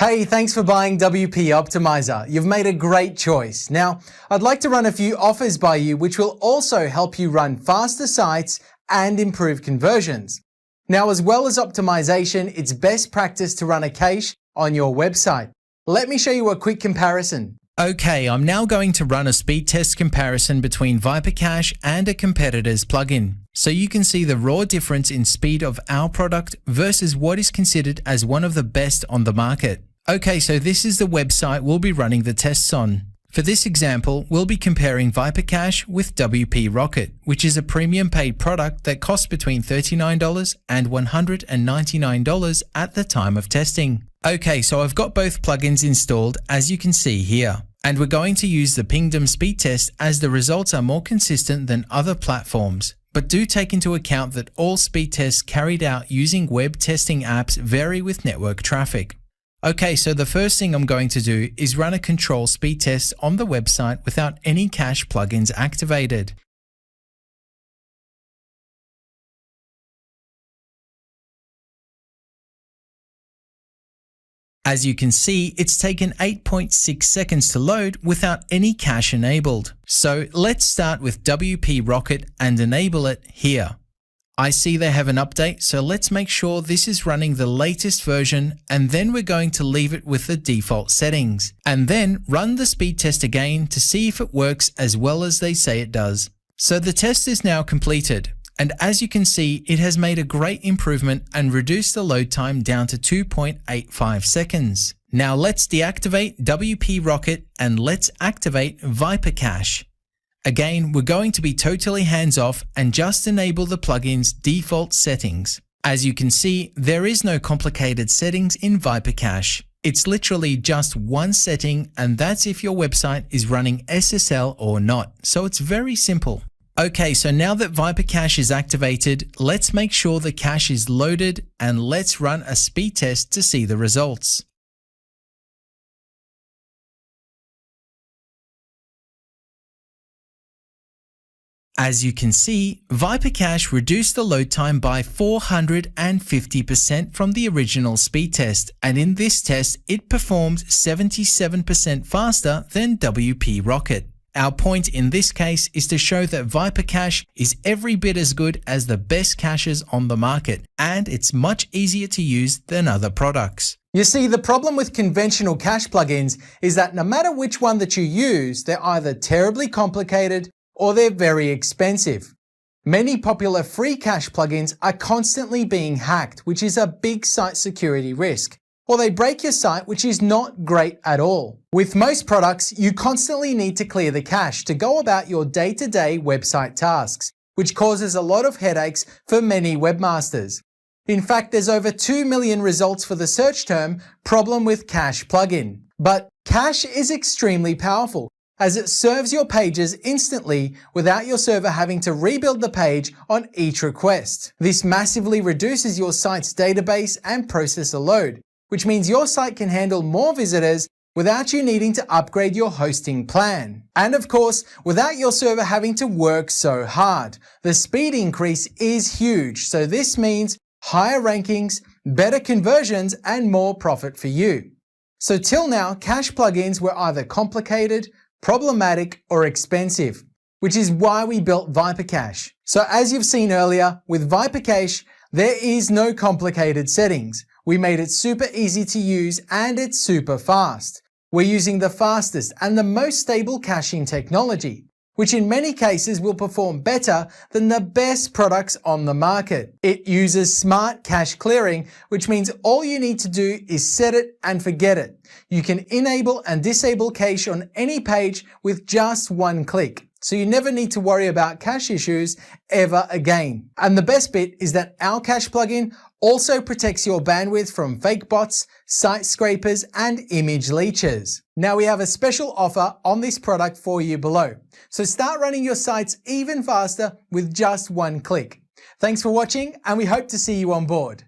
Hey, thanks for buying WPOptimiser. You've made a great choice. Now, I'd like to run a few offers by you which will also help you run faster sites and improve conversions. Now, as well as optimization, it's best practice to run a cache on your website. Let me show you a quick comparison. Okay, I'm now going to run a speed test comparison between Viper Cache and a competitor's plugin, so you can see the raw difference in speed of our product versus what is considered as one of the best on the market. Okay, so this is the website we'll be running the tests on. For this example, we'll be comparing Viper Cache with WPRocket, which is a premium paid product that costs between $39 and $199 at the time of testing. Okay, so I've got both plugins installed as you can see here. And we're going to use the Pingdom speed test as the results are more consistent than other platforms. But do take into account that all speed tests carried out using web testing apps vary with network traffic. Okay, so the first thing I'm going to do is run a control speed test on the website without any cache plugins activated. As you can see, it's taken 8.6 seconds to load without any cache enabled. So let's start with WPRocket and enable it here. I see they have an update, so let's make sure this is running the latest version, and then we're going to leave it with the default settings. And then run the speed test again to see if it works as well as they say it does. So the test is now completed. And as you can see, it has made a great improvement and reduced the load time down to 2.85 seconds. Now let's deactivate WPRocket and let's activate Viper Cache. Again, we're going to be totally hands-off and just enable the plugin's default settings. As you can see, there is no complicated settings in Viper Cache. It's literally just one setting, and that's if your website is running SSL or not. So it's very simple. Okay, so now that Viper Cache is activated, let's make sure the cache is loaded and let's run a speed test to see the results. As you can see, Viper Cache reduced the load time by 450% from the original speed test, and in this test, it performed 77% faster than WPRocket. Our point in this case is to show that Viper Cache is every bit as good as the best caches on the market, and it's much easier to use than other products. You see, the problem with conventional cache plugins is that no matter which one that you use, they're either terribly complicated or they're very expensive. Many popular free cache plugins are constantly being hacked, which is a big site security risk. Or they break your site, which is not great at all. With most products, you constantly need to clear the cache to go about your day-to-day website tasks, which causes a lot of headaches for many webmasters. In fact, there's over 2 million results for the search term "problem with cache plugin." But cache is extremely powerful, as it serves your pages instantly without your server having to rebuild the page on each request. This massively reduces your site's database and processor load, which means your site can handle more visitors without you needing to upgrade your hosting plan. And of course, without your server having to work so hard. The speed increase is huge, so this means higher rankings, better conversions, and more profit for you. So till now, cache plugins were either complicated, problematic, or expensive, which is why we built Viper Cache. So as you've seen earlier, with Viper Cache, there is no complicated settings. We made it super easy to use and it's super fast. We're using the fastest and the most stable caching technology, which in many cases will perform better than the best products on the market. It uses smart cache clearing, which means all you need to do is set it and forget it. You can enable and disable cache on any page with just one click. So you never need to worry about cache issues ever again. And the best bit is that our cache plugin also protects your bandwidth from fake bots, site scrapers, and image leeches. Now we have a special offer on this product for you below. So start running your sites even faster with just one click. Thanks for watching, and we hope to see you on board.